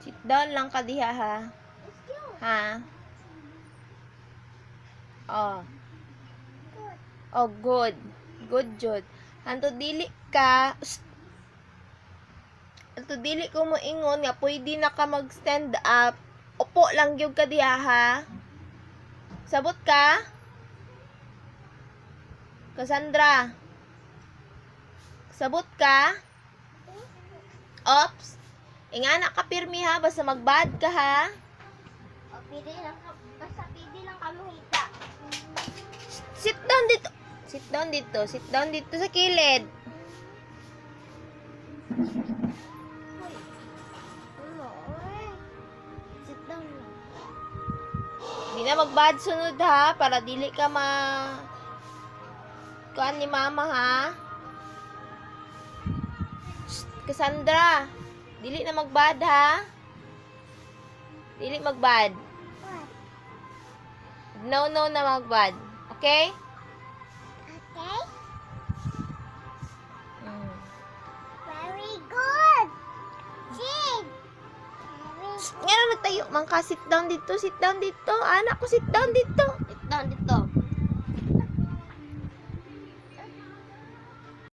Sit down lang ka diha, ha? Ha? Oh. Oh, good. Good, Jud. Anto dili ka, anto dili ko mo ingon nga pwede na ka mag-stand up. Upo lang gyud ka diha, ha? Sabot ka? Cassandra? Sabot ka? Ops? Ingana ka pirmi, ha? Basta magbad ka, ha? O, pili lang ka. Basta pili lang ka mohita. Sit down dito. Sit down dito. Sit down dito sa kilid. Hoy. Ano, oy. Sit down lang. Di na magbad sunod, ha? Para dili ka kuan ni mama, ha? Shh, Cassandra. Dili na magbad, ha? Dili magbad. What? No na magbad. Okay? Okay? Mm. Very good. Sit. Nga na nagtayo man ka. Sit down dito. Sit down dito. Anak ko, sit down dito. Sit down dito.